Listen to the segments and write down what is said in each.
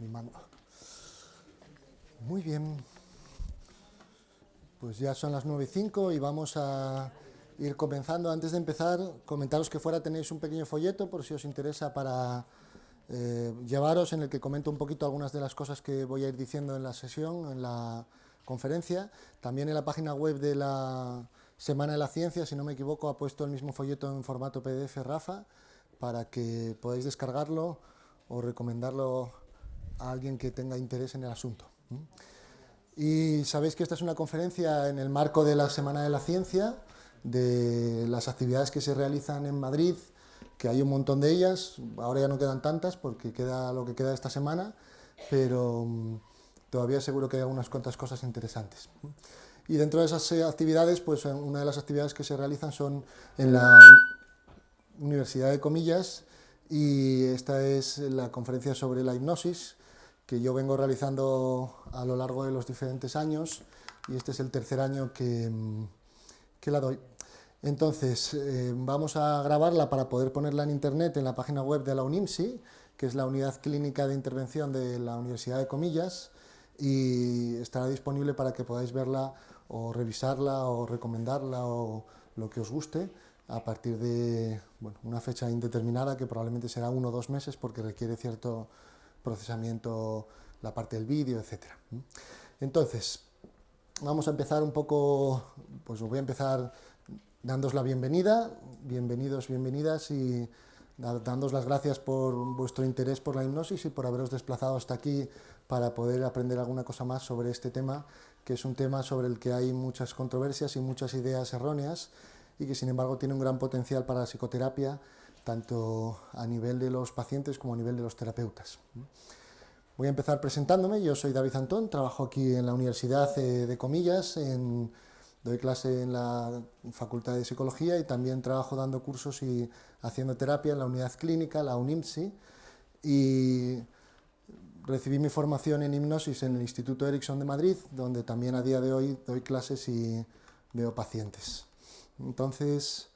mi mano. Muy bien. Pues ya son las 9:05 y vamos a ir comenzando. Antes de empezar, comentaros que fuera tenéis un pequeño folleto por si os interesa para llevaros, en el que comento un poquito algunas de las cosas que voy a ir diciendo en la sesión, en la conferencia. También en la página web de la Semana de la Ciencia, si no me equivoco, ha puesto el mismo folleto en formato PDF Rafa, para que podáis descargarlo o recomendarlo a alguien que tenga interés en el asunto. Y sabéis que esta es una conferencia en el marco de la Semana de la Ciencia, de las actividades que se realizan en Madrid, que hay un montón de ellas. Ahora ya no quedan tantas porque queda lo que queda esta semana, pero todavía seguro que hay algunas cuantas cosas interesantes. Y dentro de esas actividades, pues una de las actividades que se realizan son en la Universidad de Comillas, y esta es la conferencia sobre la hipnosis, que yo vengo realizando a lo largo de los diferentes años, y este es el tercer año que la doy. Entonces, vamos a grabarla para poder ponerla en internet en la página web de la UNIMSI, que es la Unidad Clínica de Intervención de la Universidad de Comillas, y estará disponible para que podáis verla o revisarla o recomendarla o lo que os guste a partir de una fecha indeterminada, que probablemente será 1 o 2 meses, porque requiere cierto procesamiento, la parte del vídeo, etc. Entonces, vamos a empezar un poco, pues os voy a empezar dándoos la bienvenida, bienvenidos, bienvenidas, y dándoos las gracias por vuestro interés por la hipnosis y por haberos desplazado hasta aquí para poder aprender alguna cosa más sobre este tema, que es un tema sobre el que hay muchas controversias y muchas ideas erróneas, y que sin embargo tiene un gran potencial para la psicoterapia, tanto a nivel de los pacientes como a nivel de los terapeutas. Voy a empezar presentándome. Yo soy David Antón, trabajo aquí en la Universidad de Comillas, doy clase en la Facultad de Psicología, y también trabajo dando cursos y haciendo terapia en la unidad clínica, la UNIMSI, y recibí mi formación en hipnosis en el Instituto Erickson de Madrid, donde también a día de hoy doy clases y veo pacientes. Entonces,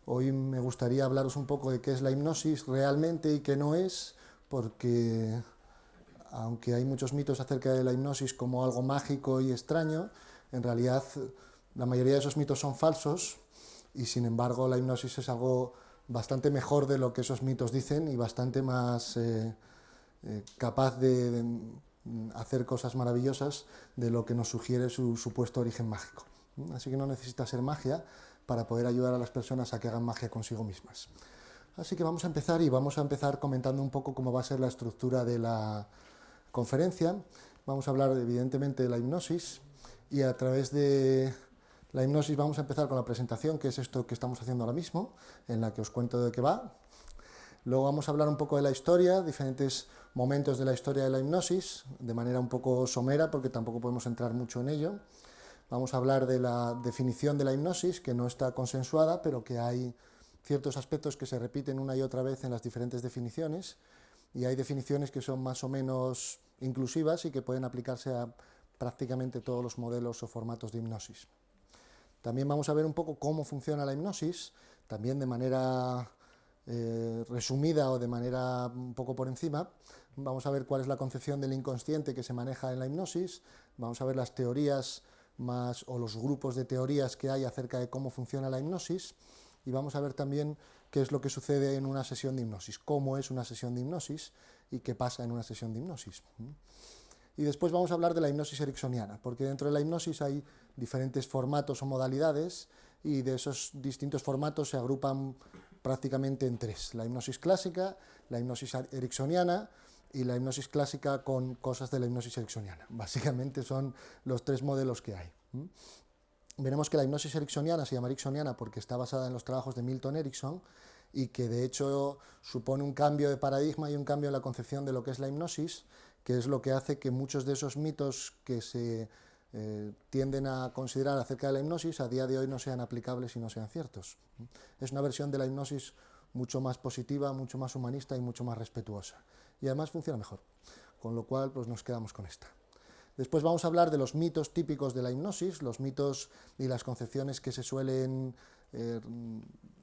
hoy me gustaría hablaros un poco de qué es la hipnosis realmente y qué no es, porque aunque hay muchos mitos acerca de la hipnosis como algo mágico y extraño, en realidad la mayoría de esos mitos son falsos, y sin embargo la hipnosis es algo bastante mejor de lo que esos mitos dicen y bastante más capaz de hacer cosas maravillosas de lo que nos sugiere su supuesto origen mágico. Así que no necesita ser magia para poder ayudar a las personas a que hagan magia consigo mismas. Así que vamos a empezar comentando un poco cómo va a ser la estructura de la conferencia. Vamos a hablar evidentemente de la hipnosis, y a través de la hipnosis vamos a empezar con la presentación, que es esto que estamos haciendo ahora mismo, en la que os cuento de qué va. Luego vamos a hablar un poco de la historia, diferentes momentos de la historia de la hipnosis, de manera un poco somera, porque tampoco podemos entrar mucho en ello. Vamos a hablar de la definición de la hipnosis, que no está consensuada, pero que hay ciertos aspectos que se repiten una y otra vez en las diferentes definiciones, y hay definiciones que son más o menos inclusivas y que pueden aplicarse a prácticamente todos los modelos o formatos de hipnosis. También vamos a ver un poco cómo funciona la hipnosis, también de manera resumida o de manera un poco por encima. Vamos a ver cuál es la concepción del inconsciente que se maneja en la hipnosis, vamos a ver las teorías más o los grupos de teorías que hay acerca de cómo funciona la hipnosis, y vamos a ver también qué es lo que sucede en una sesión de hipnosis, cómo es una sesión de hipnosis y qué pasa en una sesión de hipnosis. Y después vamos a hablar de la hipnosis ericksoniana, porque dentro de la hipnosis hay diferentes formatos o modalidades, y de esos distintos formatos se agrupan prácticamente en 3: la hipnosis clásica, la hipnosis ericksoniana y la hipnosis clásica con cosas de la hipnosis ericksoniana. Básicamente son los 3 modelos que hay. Veremos que la hipnosis ericksoniana se llama ericksoniana porque está basada en los trabajos de Milton Erickson, y que de hecho supone un cambio de paradigma y un cambio en la concepción de lo que es la hipnosis, que es lo que hace que muchos de esos mitos que se tienden a considerar acerca de la hipnosis a día de hoy no sean aplicables y no sean ciertos. Es una versión de la hipnosis mucho más positiva, mucho más humanista y mucho más respetuosa, y además funciona mejor, con lo cual pues nos quedamos con esta. Después vamos a hablar de los mitos típicos de la hipnosis, los mitos y las concepciones que se suelen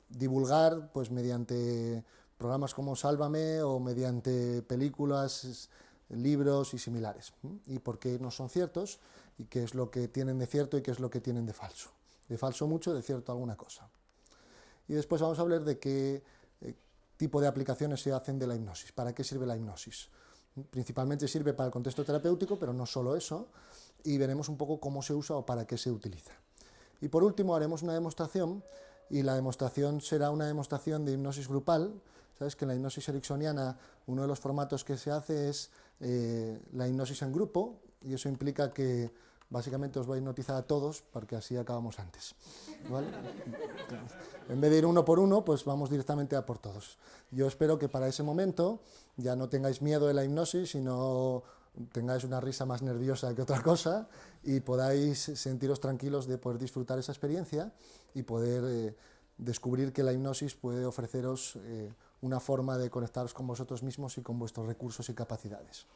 divulgar pues mediante programas como Sálvame o mediante películas libros y similares, y por qué no son ciertos, y qué es lo que tienen de cierto y qué es lo que tienen de falso. De falso mucho, de cierto alguna cosa. Y después vamos a hablar de qué tipo de aplicaciones se hacen de la hipnosis, para qué sirve la hipnosis. Principalmente sirve para el contexto terapéutico, pero no solo eso, y veremos un poco cómo se usa o para qué se utiliza. Y por último haremos una demostración, y la demostración será una demostración de hipnosis grupal. Sabes que en la hipnosis ericksoniana uno de los formatos que se hace es la hipnosis en grupo, y eso implica que básicamente os voy a hipnotizar a todos, porque así acabamos antes, ¿vale? En vez de ir uno por uno, pues vamos directamente a por todos. Yo espero que para ese momento ya no tengáis miedo de la hipnosis, sino tengáis una risa más nerviosa que otra cosa, y podáis sentiros tranquilos de poder disfrutar esa experiencia y poder descubrir que la hipnosis puede ofreceros una forma de conectaros con vosotros mismos y con vuestros recursos y capacidades.